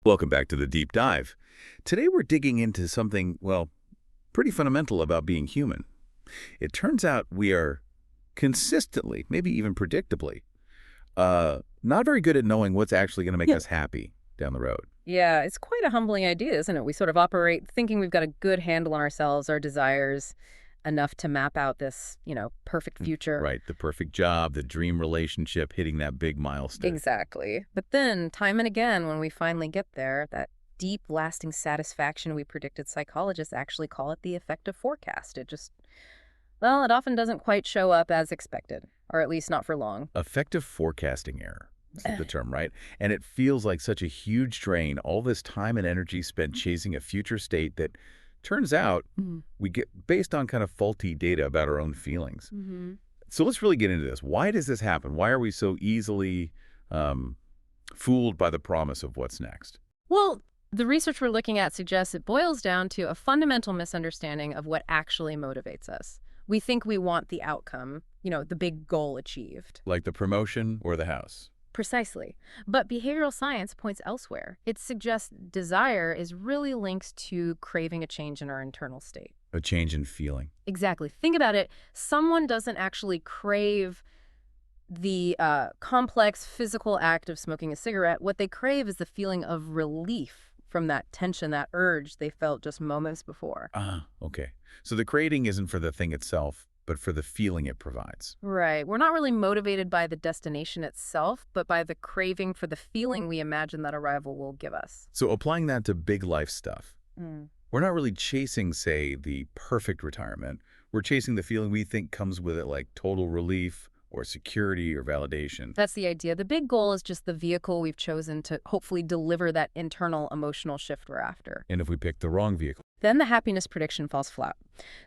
Welcome back to the Deep Dive. Today we're digging into something, well, pretty fundamental about being human. It turns out we are consistently, maybe even predictably, not very good at knowing what's actually going to make us happy down the road. Yeah, it's quite a humbling idea, isn't it? We sort of operate thinking we've got a good handle on ourselves, our desires, enough to map out this, perfect future. Right, the perfect job, the dream relationship, hitting that big milestone. Exactly. But then, time and again, when we finally get there, that deep, lasting satisfaction we predicted, psychologists actually call it the affective forecast. It often doesn't quite show up as expected, or at least not for long. Affective forecasting error is the term, right? And it feels like such a huge drain, all this time and energy spent chasing a future state that turns out we get based on kind of faulty data about our own feelings. Mm-hmm. So let's really get into this. Why does this happen? Why are we so easily fooled by the promise of what's next? Well, the research we're looking at suggests it boils down to a fundamental misunderstanding of what actually motivates us. We think we want the outcome, the big goal achieved. Like the promotion or the house? Precisely. But behavioral science points elsewhere. It suggests desire is really linked to craving a change in our internal state. A change in feeling. Exactly. Think about it. Someone doesn't actually crave the complex physical act of smoking a cigarette. What they crave is the feeling of relief from that tension, that urge they felt just moments before. Okay. So the craving isn't for the thing itself, but for the feeling it provides. Right. We're not really motivated by the destination itself, but by the craving for the feeling we imagine that arrival will give us. So applying that to big life stuff, we're not really chasing, say, the perfect retirement. We're chasing the feeling we think comes with it, like total relief or security or validation. That's the idea. The big goal is just the vehicle we've chosen to hopefully deliver that internal emotional shift we're after. And if we pick the wrong vehicle? Then the happiness prediction falls flat.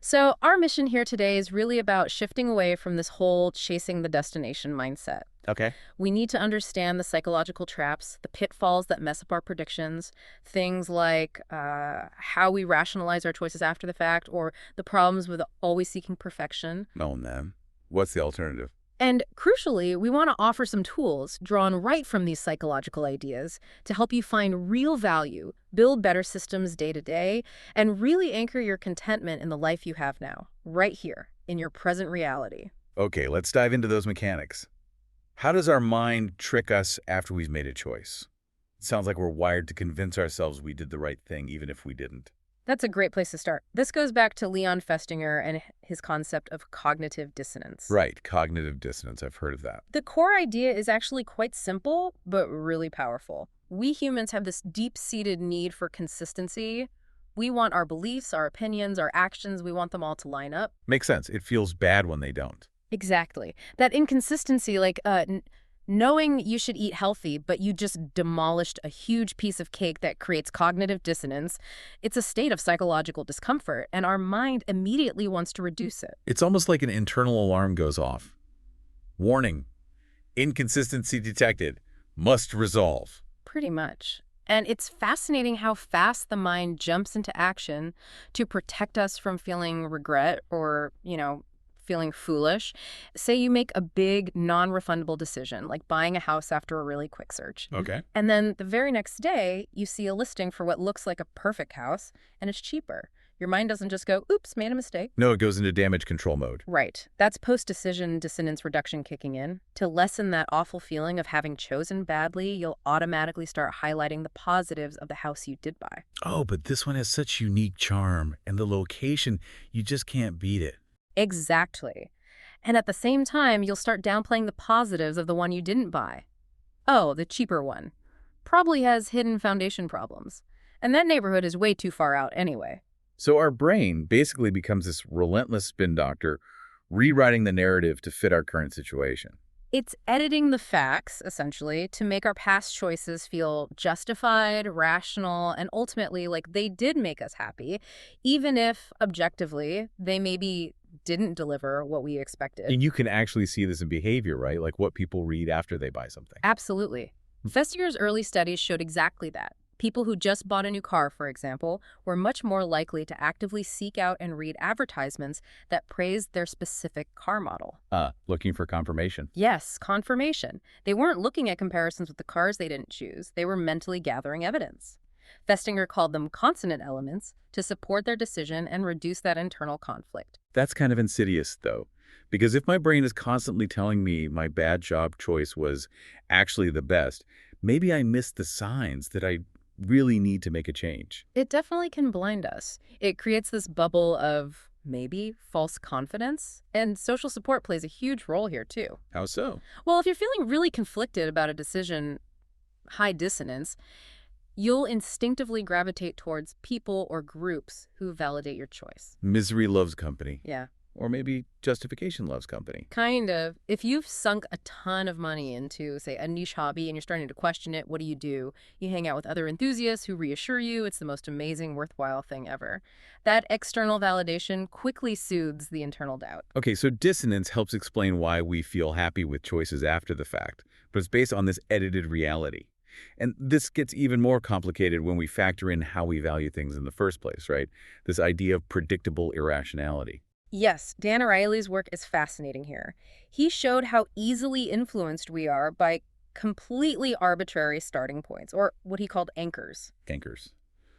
So our mission here today is really about shifting away from this whole chasing the destination mindset. Okay. We need to understand the psychological traps, the pitfalls that mess up our predictions, things like how we rationalize our choices after the fact, or the problems with always seeking perfection. Oh, man. What's the alternative? And crucially, we want to offer some tools drawn right from these psychological ideas to help you find real value, build better systems day to day, and really anchor your contentment in the life you have now, right here, in your present reality. Okay, let's dive into those mechanics. How does our mind trick us after we've made a choice? It sounds like we're wired to convince ourselves we did the right thing, even if we didn't. That's a great place to start. This goes back to Leon Festinger and his concept of cognitive dissonance. Right, cognitive dissonance. I've heard of that. The core idea is actually quite simple, but really powerful. We humans have this deep-seated need for consistency. We want our beliefs, our opinions, our actions, we want them all to line up. Makes sense. It feels bad when they don't. Exactly. That inconsistency, like knowing you should eat healthy, but you just demolished a huge piece of cake that creates cognitive dissonance, it's a state of psychological discomfort, and our mind immediately wants to reduce it. It's almost like an internal alarm goes off. Warning, inconsistency detected, must resolve. Pretty much. And it's fascinating how fast the mind jumps into action to protect us from feeling regret or, feeling foolish. Say you make a big, non-refundable decision, like buying a house after a really quick search. Okay. And then the very next day, you see a listing for what looks like a perfect house, and it's cheaper. Your mind doesn't just go, oops, made a mistake. No, it goes into damage control mode. Right. That's post-decision dissonance reduction kicking in. To lessen that awful feeling of having chosen badly, you'll automatically start highlighting the positives of the house you did buy. Oh, but this one has such unique charm, and the location, you just can't beat it. Exactly. And at the same time, you'll start downplaying the positives of the one you didn't buy. Oh, the cheaper one. Probably has hidden foundation problems. And that neighborhood is way too far out anyway. So our brain basically becomes this relentless spin doctor, rewriting the narrative to fit our current situation. It's editing the facts, essentially, to make our past choices feel justified, rational, and ultimately like they did make us happy, even if, objectively, they maybe didn't deliver what we expected. And you can actually see this in behavior, right? Like what people read after they buy something. Absolutely. Festinger's early studies showed exactly that. People who just bought a new car, for example, were much more likely to actively seek out and read advertisements that praised their specific car model. Looking for confirmation. Yes, confirmation. They weren't looking at comparisons with the cars they didn't choose. They were mentally gathering evidence. Festinger called them consonant elements to support their decision and reduce that internal conflict. That's kind of insidious, though, because if my brain is constantly telling me my bad job choice was actually the best, maybe I missed the signs that I really need to make a change. It definitely can blind us. It creates this bubble of maybe false confidence, and social support plays a huge role here too. How so? Well, if you're feeling really conflicted about a decision, high dissonance, you'll instinctively gravitate towards people or groups who validate your choice. Misery loves company. Yeah. Or maybe justification loves company. Kind of. If you've sunk a ton of money into, say, a niche hobby and you're starting to question it, what do? You hang out with other enthusiasts who reassure you it's the most amazing, worthwhile thing ever. That external validation quickly soothes the internal doubt. Okay, so dissonance helps explain why we feel happy with choices after the fact, but it's based on this edited reality. And this gets even more complicated when we factor in how we value things in the first place, right? This idea of predictable irrationality. Yes, Dan Ariely's work is fascinating here. He showed how easily influenced we are by completely arbitrary starting points, or what he called anchors. Anchors.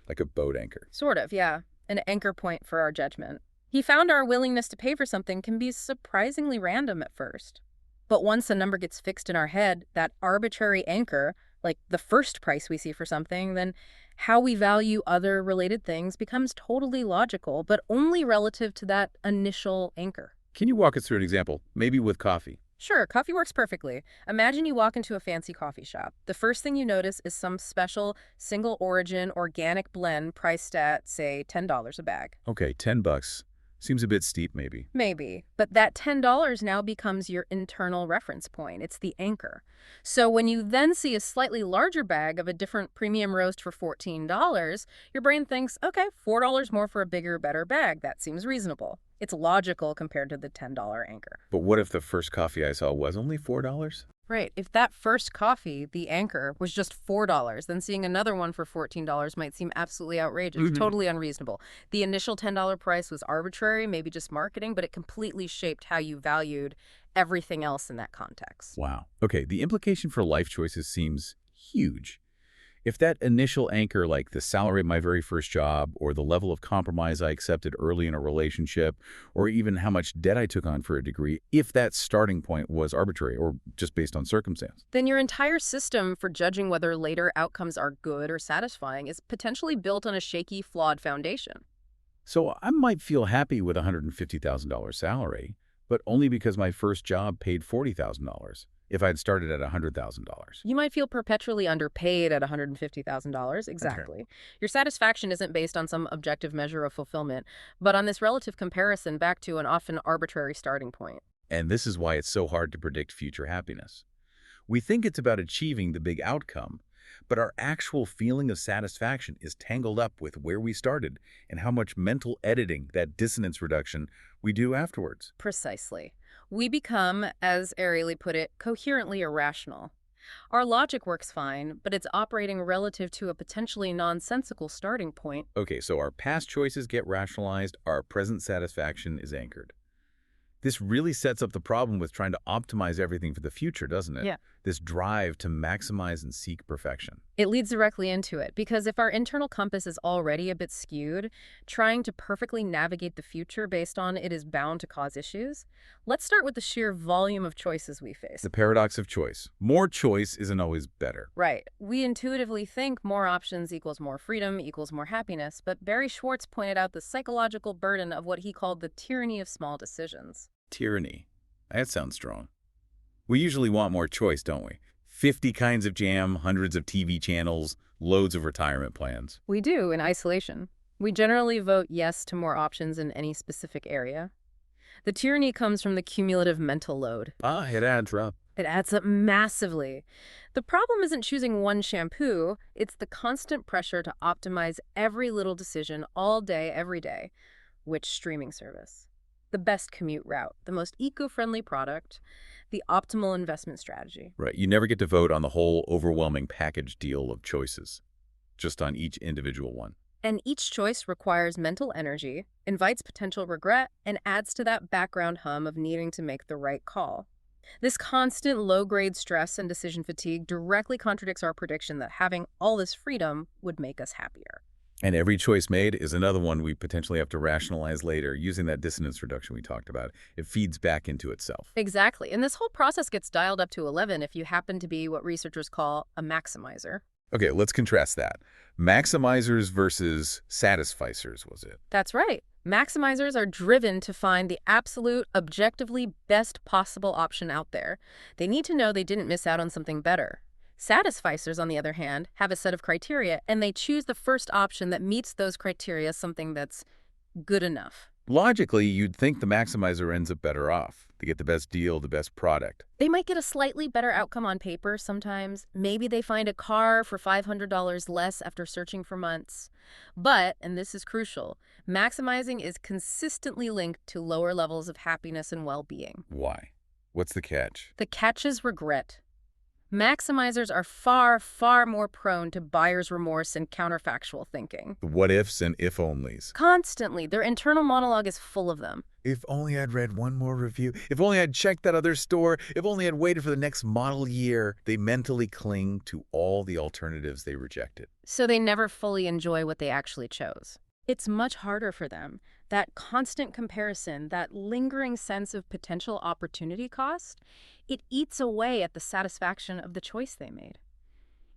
Like a boat anchor. Sort of, yeah. An anchor point for our judgment. He found our willingness to pay for something can be surprisingly random at first. But once a number gets fixed in our head, that arbitrary anchor, like the first price we see for something, then how we value other related things becomes totally logical, but only relative to that initial anchor. Can you walk us through an example, maybe with coffee? Sure, coffee works perfectly. Imagine you walk into a fancy coffee shop. The first thing you notice is some special single origin organic blend priced at, say, $10 a bag. Okay, $10. Seems a bit steep, maybe. Maybe, but that $10 now becomes your internal reference point. It's the anchor. So when you then see a slightly larger bag of a different premium roast for $14, your brain thinks, okay, $4 more for a bigger, better bag. That seems reasonable. It's logical compared to the $10 anchor. But what if the first coffee I saw was only $4? Right. If that first coffee, the anchor, was just $4, then seeing another one for $14 might seem absolutely outrageous, totally unreasonable. The initial $10 price was arbitrary, maybe just marketing, but it completely shaped how you valued everything else in that context. Wow. Okay, the implication for life choices seems huge. If that initial anchor, like the salary of my very first job, or the level of compromise I accepted early in a relationship, or even how much debt I took on for a degree, if that starting point was arbitrary or just based on circumstance, then your entire system for judging whether later outcomes are good or satisfying is potentially built on a shaky, flawed foundation. so I might feel happy with a $150,000 salary, but only because my first job paid $40,000 if I had started at $100,000. You might feel perpetually underpaid at $150,000. Exactly. Your satisfaction isn't based on some objective measure of fulfillment, but on this relative comparison back to an often arbitrary starting point. And this is why it's so hard to predict future happiness. We think it's about achieving the big outcome, but our actual feeling of satisfaction is tangled up with where we started and how much mental editing, that dissonance reduction, we do afterwards. Precisely. We become, as Ariely put it, coherently irrational. Our logic works fine, but it's operating relative to a potentially nonsensical starting point. Okay, so our past choices get rationalized, our present satisfaction is anchored. This really sets up the problem with trying to optimize everything for the future, doesn't it? Yeah. This drive to maximize and seek perfection. It leads directly into it, because if our internal compass is already a bit skewed, trying to perfectly navigate the future based on it is bound to cause issues. Let's start with the sheer volume of choices we face. The paradox of choice. More choice isn't always better. Right. We intuitively think more options equals more freedom equals more happiness, but Barry Schwartz pointed out the psychological burden of what he called the tyranny of small decisions. Tyranny. That sounds strong. We usually want more choice, don't we? 50 kinds of jam, hundreds of TV channels, loads of retirement plans. We do, in isolation. We generally vote yes to more options in any specific area. The tyranny comes from the cumulative mental load. It adds up. It adds up massively. The problem isn't choosing one shampoo, it's the constant pressure to optimize every little decision all day, every day. Which streaming service? The best commute route, the most eco-friendly product, the optimal investment strategy. Right. You never get to vote on the whole overwhelming package deal of choices. just on each individual one. And each choice requires mental energy, invites potential regret, and adds to that background hum of needing to make the right call. This constant low-grade stress and decision fatigue directly contradicts our prediction that having all this freedom would make us happier. And every choice made is another one we potentially have to rationalize later, using that dissonance reduction we talked about. It feeds back into itself. Exactly. And this whole process gets dialed up to 11 if you happen to be what researchers call a maximizer. Okay, let's contrast that. Maximizers versus satisficers, was it? That's right. Maximizers are driven to find the absolute, objectively best possible option out there. They need to know they didn't miss out on something better. Satisficers, on the other hand, have a set of criteria, and they choose the first option that meets those criteria, something that's good enough. Logically, you'd think the maximizer ends up better off. They get the best deal, the best product. They might get a slightly better outcome on paper sometimes. Maybe they find a car for $500 less after searching for months. But, and this is crucial, maximizing is consistently linked to lower levels of happiness and well-being. Why? What's the catch? The catch is regret. Maximizers are far, far more prone to buyer's remorse and counterfactual thinking. The what-ifs and if-onlys. Constantly, their internal monologue is full of them. If only I'd read one more review. If only I'd checked that other store. If only I'd waited for the next model year. They mentally cling to all the alternatives they rejected. So they never fully enjoy what they actually chose. It's much harder for them. That constant comparison, that lingering sense of potential opportunity cost, it eats away at the satisfaction of the choice they made.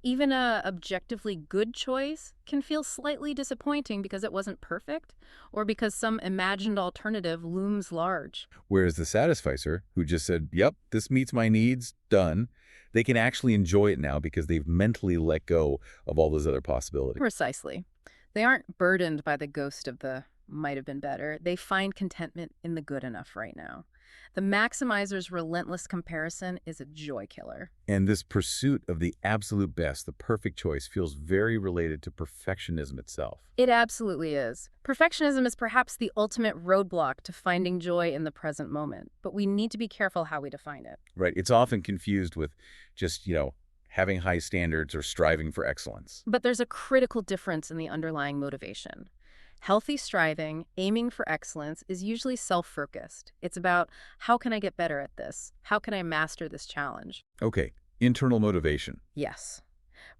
Even a objectively good choice can feel slightly disappointing because it wasn't perfect or because some imagined alternative looms large. Whereas the satisficer, who just said, yep, this meets my needs, done, they can actually enjoy it now because they've mentally let go of all those other possibilities. Precisely. They aren't burdened by the ghost of the might have been better. They find contentment in the good enough right now. The maximizer's relentless comparison is a joy killer. And this pursuit of the absolute best, the perfect choice, feels very related to perfectionism itself. It absolutely is. Perfectionism is perhaps the ultimate roadblock to finding joy in the present moment, but we need to be careful how we define it. Right. It's often confused with just, having high standards or striving for excellence. But there's a critical difference in the underlying motivation. Healthy striving, aiming for excellence, is usually self-focused. It's about, how can I get better at this? How can I master this challenge? Okay, internal motivation. Yes.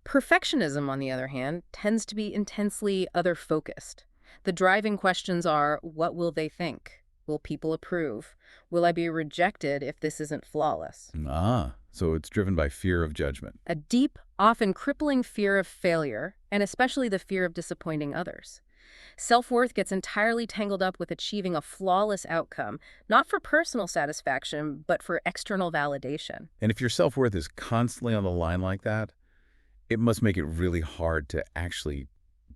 Perfectionism, on the other hand, tends to be intensely other-focused. The driving questions are, what will they think? Will people approve? Will I be rejected if this isn't flawless? So it's driven by fear of judgment. A deep, often crippling fear of failure, and especially the fear of disappointing others. Self-worth gets entirely tangled up with achieving a flawless outcome, not for personal satisfaction, but for external validation. And if your self-worth is constantly on the line like that, it must make it really hard to actually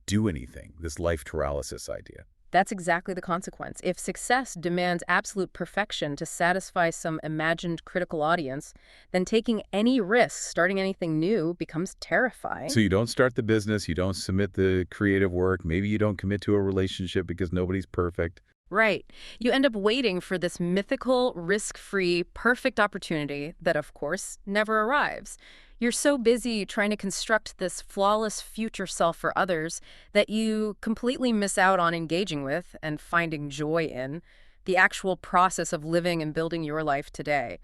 do anything, this life paralysis idea. That's exactly the consequence. If success demands absolute perfection to satisfy some imagined critical audience, then taking any risk, starting anything new, becomes terrifying. So you don't start the business, you don't submit the creative work, maybe you don't commit to a relationship because nobody's perfect. Right. You end up waiting for this mythical, risk-free, perfect opportunity that, of course, never arrives. You're so busy trying to construct this flawless future self for others that you completely miss out on engaging with and finding joy in the actual process of living and building your life today.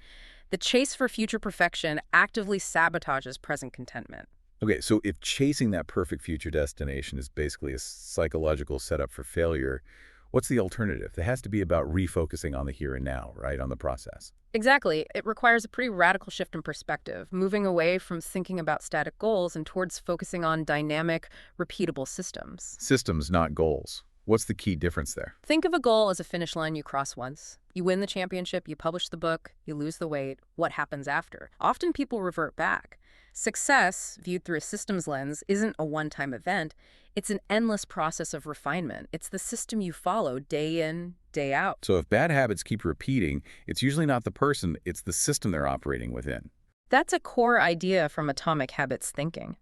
The chase for future perfection actively sabotages present contentment. Okay, so if chasing that perfect future destination is basically a psychological setup for failure, what's the alternative? It has to be about refocusing on the here and now, right, on the process. Exactly. It requires a pretty radical shift in perspective, moving away from thinking about static goals and towards focusing on dynamic, repeatable systems. Systems, not goals. What's the key difference there? Think of a goal as a finish line you cross once. You win the championship, you publish the book, you lose the weight. What happens after? Often people revert back. Success, viewed through a systems lens, isn't a one-time event. It's an endless process of refinement. It's the system you follow day in, day out. So if bad habits keep repeating, it's usually not the person, it's the system they're operating within. That's a core idea from atomic habits thinking.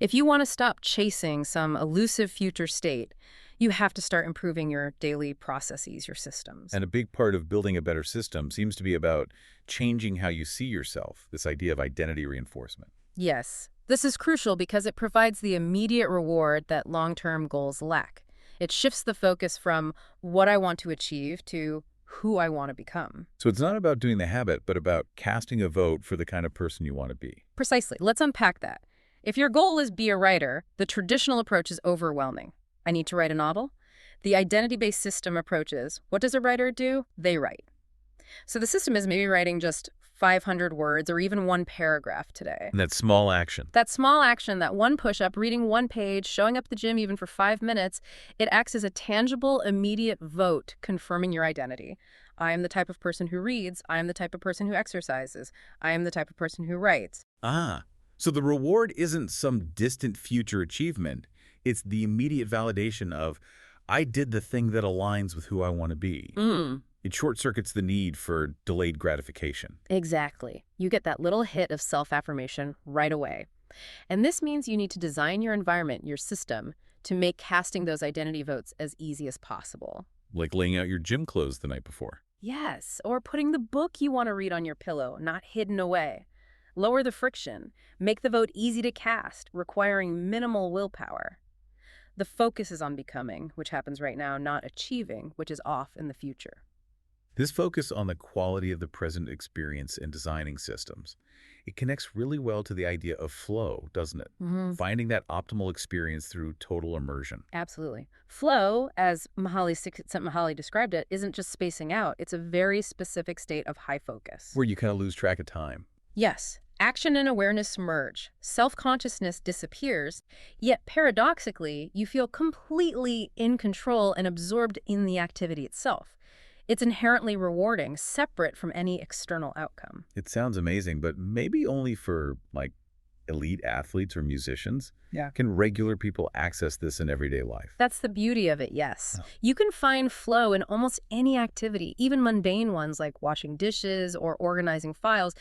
If you want to stop chasing some elusive future state, you have to start improving your daily processes, your systems. And a big part of building a better system seems to be about changing how you see yourself, this idea of identity reinforcement. Yes. This is crucial because it provides the immediate reward that long-term goals lack. It shifts the focus from what I want to achieve to who I want to become. So it's not about doing the habit, but about casting a vote for the kind of person you want to be. Precisely. Let's unpack that. If your goal is be a writer, the traditional approach is overwhelming. I need to write a novel. The identity-based system approach is, what does a writer do? They write. So the system is maybe writing just 500 words or even one paragraph today. And that small action. That small action, that one push-up, reading one page, showing up at the gym even for 5 minutes, it acts as a tangible, immediate vote confirming your identity. I am the type of person who reads. I am the type of person who exercises. I am the type of person who writes. Ah, so the reward isn't some distant future achievement. It's the immediate validation of, I did the thing that aligns with who I want to be. It short-circuits the need for delayed gratification. Exactly. You get that little hit of self-affirmation right away. And this means you need to design your environment, your system, to make casting those identity votes as easy as possible. Like laying out your gym clothes the night before. Yes, or putting the book you want to read on your pillow, not hidden away. Lower the friction. Make the vote easy to cast, requiring minimal willpower. The focus is on becoming, which happens right now, not achieving, which is off in the future. This focus on the quality of the present experience in designing systems, it connects really well to the idea of flow, doesn't it? Finding that optimal experience through total immersion. Absolutely. Flow, as Mihaly described it, isn't just spacing out. It's a very specific state of high focus. Where you kind of lose track of time. Yes. Action and awareness merge. Self-consciousness disappears, yet paradoxically, you feel completely in control and absorbed in the activity itself. It's inherently rewarding, separate from any external outcome. It sounds amazing, but maybe only for, like, elite athletes or musicians? Yeah. Can regular people access this in everyday life? That's the beauty of it, yes. You can find flow in almost any activity, even mundane ones like washing dishes or organizing files.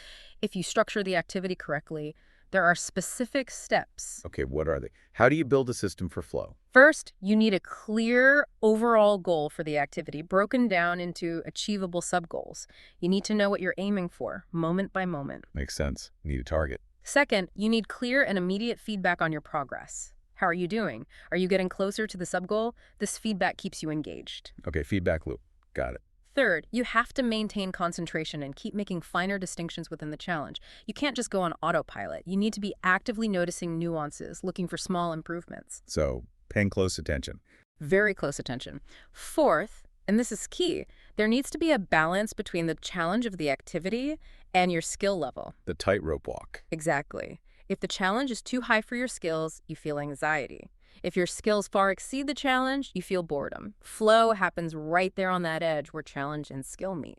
If you structure the activity correctly, there are specific steps. Okay, what are they? How do you build a system for flow? First, you need a clear overall goal for the activity, broken down into achievable sub-goals. You need to know what you're aiming for, moment by moment. Makes sense. You need a target. Second, you need clear and immediate feedback on your progress. How are you doing? Are you getting closer to the sub-goal? This feedback keeps you engaged. Okay, feedback loop. Got it. Third, you have to maintain concentration and keep making finer distinctions within the challenge. You can't just go on autopilot. You need to be actively noticing nuances, looking for small improvements. So, paying close attention. Very close attention. Fourth, and this is key, there needs to be a balance between the challenge of the activity and your skill level. The tightrope walk. Exactly. If the challenge is too high for your skills, you feel anxiety. If your skills far exceed the challenge, you feel boredom. Flow happens right there on that edge where challenge and skill meet.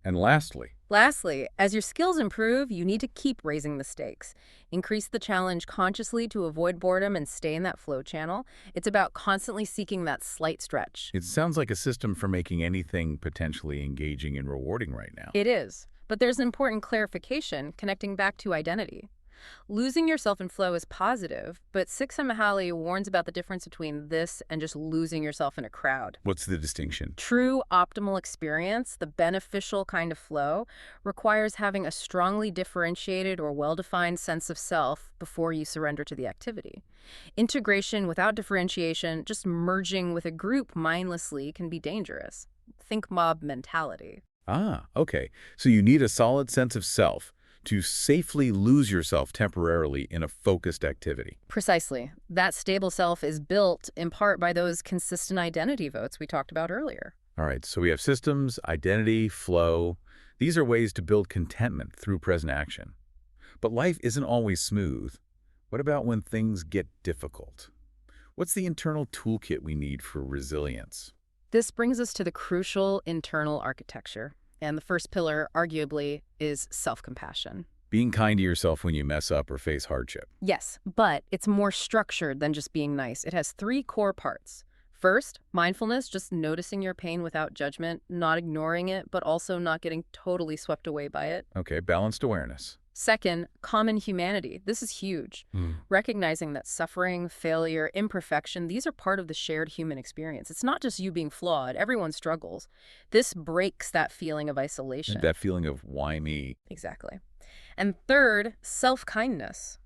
And lastly, as your skills improve, you need to keep raising the stakes. Increase the challenge consciously to avoid boredom and stay in that flow channel. It's about constantly seeking that slight stretch. it sounds like a system for making anything potentially engaging and rewarding right now. It is, but there's an important clarification connecting back to identity. Losing yourself in flow is positive, but Csikszentmihalyi warns about the difference between this and just losing yourself in a crowd. What's the distinction? True optimal experience, the beneficial kind of flow, requires having a strongly differentiated or well-defined sense of self before you surrender to the activity. Integration without differentiation, just merging with a group mindlessly, can be dangerous. Think mob mentality. Ah, okay. So you need a solid sense of self to safely lose yourself temporarily in a focused activity. Precisely. That stable self is built in part by those consistent identity votes we talked about earlier. All right, so we have systems, identity, flow. These are ways to build contentment through present action. But life isn't always smooth. What about when things get difficult? What's the internal toolkit we need for resilience? This brings us to the crucial internal architecture. And the first pillar, arguably, is self-compassion. Being kind to yourself when you mess up or face hardship. Yes, but it's more structured than just being nice. It has 3 core parts. First, mindfulness, just noticing your pain without judgment, not ignoring it, but also not getting totally swept away by it. Okay, balanced awareness. Second, common humanity. This is huge. Recognizing that suffering, failure, imperfection, these are part of the shared human experience. It's not just you being flawed. Everyone struggles. This breaks that feeling of isolation. That feeling of why me? Exactly. And third, self-kindness.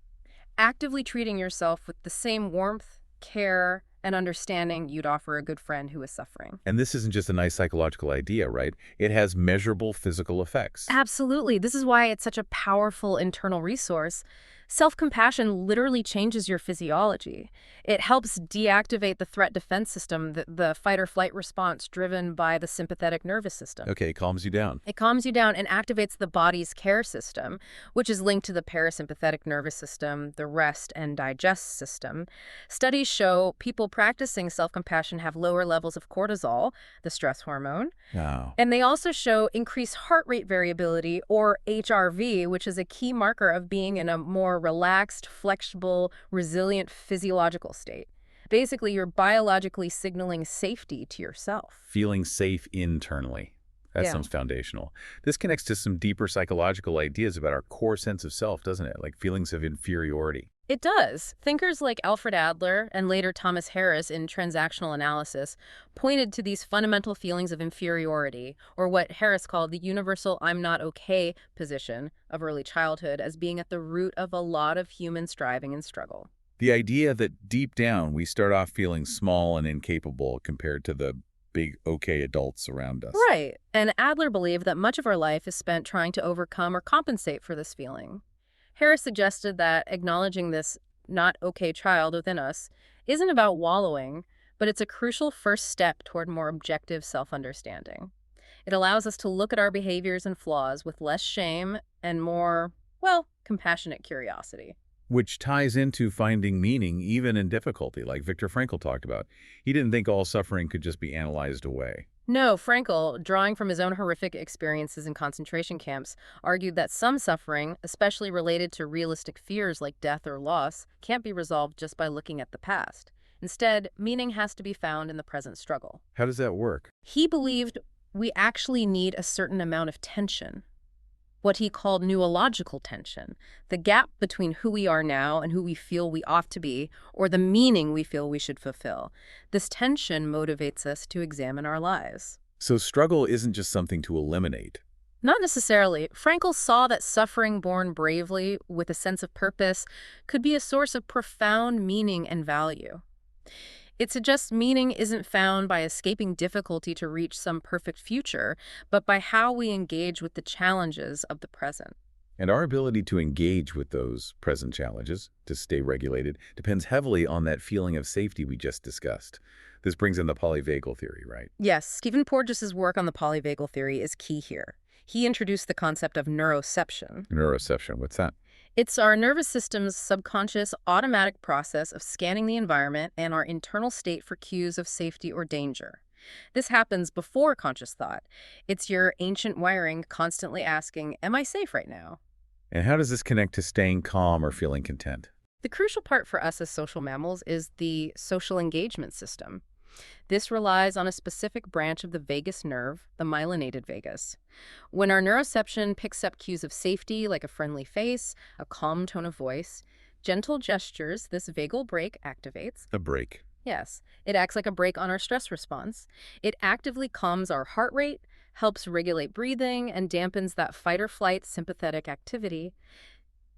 actively treating yourself with the same warmth, care, and understanding you'd offer a good friend who is suffering. And this isn't just a nice psychological idea, right? It has measurable physical effects. Absolutely. This is why it's such a powerful internal resource. Self-compassion literally changes your physiology. It helps deactivate the threat defense system, the fight-or-flight response driven by the sympathetic nervous system. Okay, calms you down. It calms you down and activates the body's care system, which is linked to the parasympathetic nervous system, the rest and digest system. Studies show people practicing self-compassion have lower levels of cortisol, the stress hormone, Wow. and they also show increased heart rate variability, or HRV, which is a key marker of being in a more relaxed, flexible, resilient physiological state. Basically, you're biologically signaling safety to yourself. Feeling safe internally. That Yeah. sounds foundational. This connects to some deeper psychological ideas about our core sense of self, doesn't it? Like feelings of inferiority. It does. Thinkers like Alfred Adler and later Thomas Harris in transactional analysis pointed to these fundamental feelings of inferiority, or what Harris called the universal "I'm not okay" position of early childhood, as being at the root of a lot of human striving and struggle. The idea that deep down we start off feeling small and incapable compared to the big okay adults around us. Right. And Adler believed that much of our life is spent trying to overcome or compensate for this feeling. Harris suggested that acknowledging this not okay child within us isn't about wallowing, but it's a crucial first step toward more objective self-understanding. It allows us to look at our behaviors and flaws with less shame and more, well, compassionate curiosity. Which ties into finding meaning even in difficulty, like Viktor Frankl talked about. He didn't think all suffering could just be analyzed away. No, Frankl, drawing from his own horrific experiences in concentration camps, argued that some suffering, especially related to realistic fears like death or loss, can't be resolved just by looking at the past. Instead, meaning has to be found in the present struggle. How does that work? He believed we actually need a certain amount of tension, what he called neurological tension, the gap between who we are now and who we feel we ought to be, or the meaning we feel we should fulfill. This tension motivates us to examine our lives. So struggle isn't just something to eliminate. Not necessarily. Frankl saw that suffering borne bravely with a sense of purpose could be a source of profound meaning and value. It suggests meaning isn't found by escaping difficulty to reach some perfect future, but by how we engage with the challenges of the present. And our ability to engage with those present challenges, to stay regulated, depends heavily on that feeling of safety we just discussed. This brings in the polyvagal theory, right? Yes, Stephen Porges' work on the polyvagal theory is key here. He introduced the concept of neuroception. Neuroception, what's that? It's our nervous system's subconscious automatic process of scanning the environment and our internal state for cues of safety or danger. This happens before conscious thought. It's your ancient wiring constantly asking, am I safe right now? And how does this connect to staying calm or feeling content? The crucial part for us as social mammals is the social engagement system. This relies on a specific branch of the vagus nerve, the myelinated vagus. When our neuroception picks up cues of safety, like a friendly face, a calm tone of voice, gentle gestures, this vagal brake activates. A break. Yes, it acts like a brake on our stress response. It actively calms our heart rate, helps regulate breathing, and dampens that fight-or-flight sympathetic activity.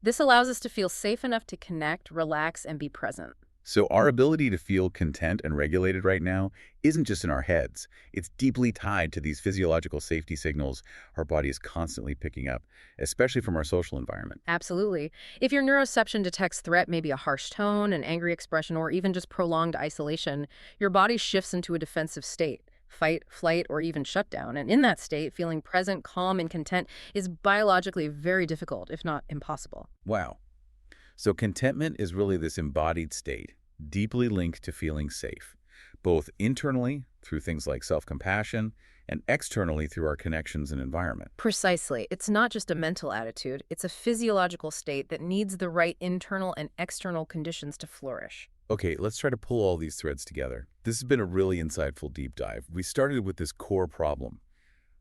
This allows us to feel safe enough to connect, relax, and be present. So our ability to feel content and regulated right now isn't just in our heads. It's deeply tied to these physiological safety signals our body is constantly picking up, especially from our social environment. Absolutely. If your neuroception detects threat, maybe a harsh tone, an angry expression, or even just prolonged isolation, your body shifts into a defensive state. Fight, flight, or even shutdown. And in that state, feeling present, calm, and content is biologically very difficult, if not impossible. Wow. So contentment is really this embodied state, deeply linked to feeling safe, both internally through things like self-compassion and externally through our connections and environment. Precisely. It's not just a mental attitude. It's a physiological state that needs the right internal and external conditions to flourish. Okay, let's try to pull all these threads together. This has been a really insightful deep dive. We started with this core problem.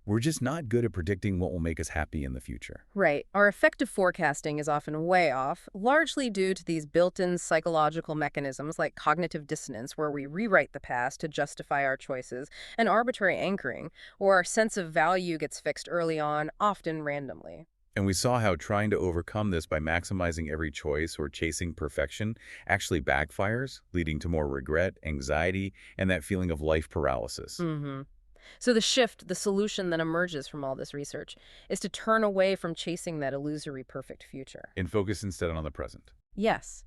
We're just not good at predicting what will make us happy in the future. Right. Our effective forecasting is often way off, largely due to these built-in psychological mechanisms like cognitive dissonance, where we rewrite the past to justify our choices, and arbitrary anchoring, where our sense of value gets fixed early on, often randomly. And we saw how trying to overcome this by maximizing every choice or chasing perfection actually backfires, leading to more regret, anxiety, and that feeling of life paralysis. Hmm. So the shift, the solution that emerges from all this research, is to turn away from chasing that illusory perfect future. And focus instead on the present. Yes.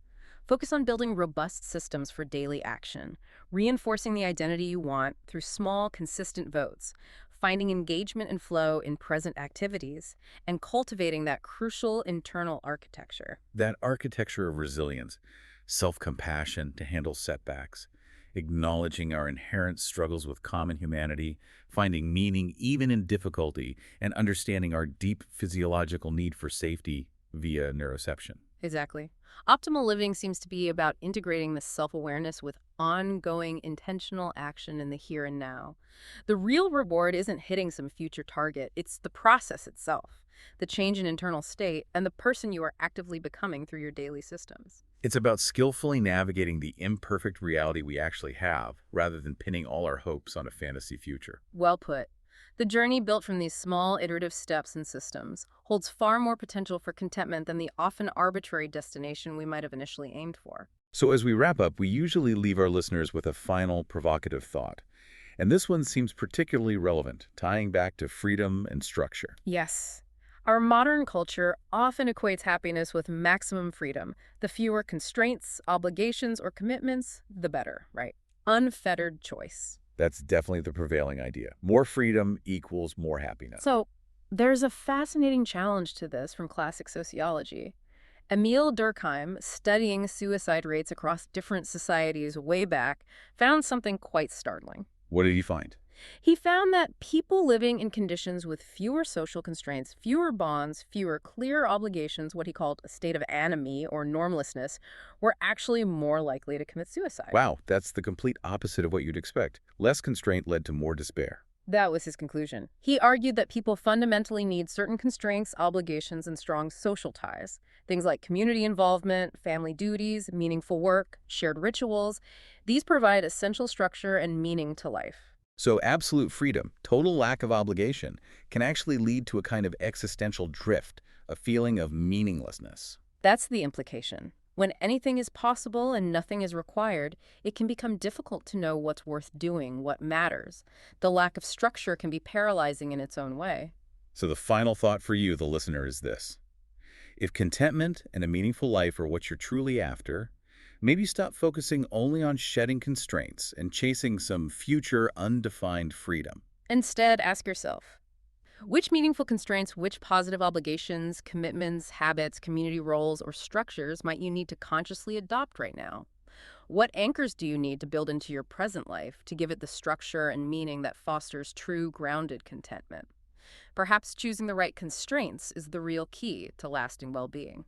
Focus on building robust systems for daily action, reinforcing the identity you want through small, consistent votes, finding engagement and flow in present activities, and cultivating that crucial internal architecture. That architecture of resilience, self-compassion to handle setbacks, acknowledging our inherent struggles with common humanity, finding meaning even in difficulty, and understanding our deep physiological need for safety via neuroception. Exactly. Optimal living seems to be about integrating this self-awareness with ongoing intentional action in the here and now. The real reward isn't hitting some future target, it's the process itself, the change in internal state, and the person you are actively becoming through your daily systems. It's about skillfully navigating the imperfect reality we actually have, rather than pinning all our hopes on a fantasy future. Well put. The journey built from these small iterative steps and systems holds far more potential for contentment than the often arbitrary destination we might have initially aimed for. So as we wrap up, we usually leave our listeners with a final provocative thought. And this one seems particularly relevant, tying back to freedom and structure. Yes. Our modern culture often equates happiness with maximum freedom. The fewer constraints, obligations, or commitments, the better, right? Unfettered choice. That's definitely the prevailing idea. More freedom equals more happiness. So, there's a fascinating challenge to this from classic sociology. Emil Durkheim, studying suicide rates across different societies way back, found something quite startling. What did he find? He found that people living in conditions with fewer social constraints, fewer bonds, fewer clear obligations, what he called a state of anomie or normlessness, were actually more likely to commit suicide. Wow, that's the complete opposite of what you'd expect. Less constraint led to more despair. That was his conclusion. He argued that people fundamentally need certain constraints, obligations, and strong social ties. Things like community involvement, family duties, meaningful work, shared rituals. These provide essential structure and meaning to life. So absolute freedom, total lack of obligation, can actually lead to a kind of existential drift, a feeling of meaninglessness. That's the implication. When anything is possible and nothing is required, it can become difficult to know what's worth doing, what matters. The lack of structure can be paralyzing in its own way. So the final thought for you, the listener, is this. If contentment and a meaningful life are what you're truly after, maybe stop focusing only on shedding constraints and chasing some future undefined freedom. Instead, ask yourself, which meaningful constraints, which positive obligations, commitments, habits, community roles, or structures might you need to consciously adopt right now? What anchors do you need to build into your present life to give it the structure and meaning that fosters true, grounded contentment? Perhaps choosing the right constraints is the real key to lasting well-being.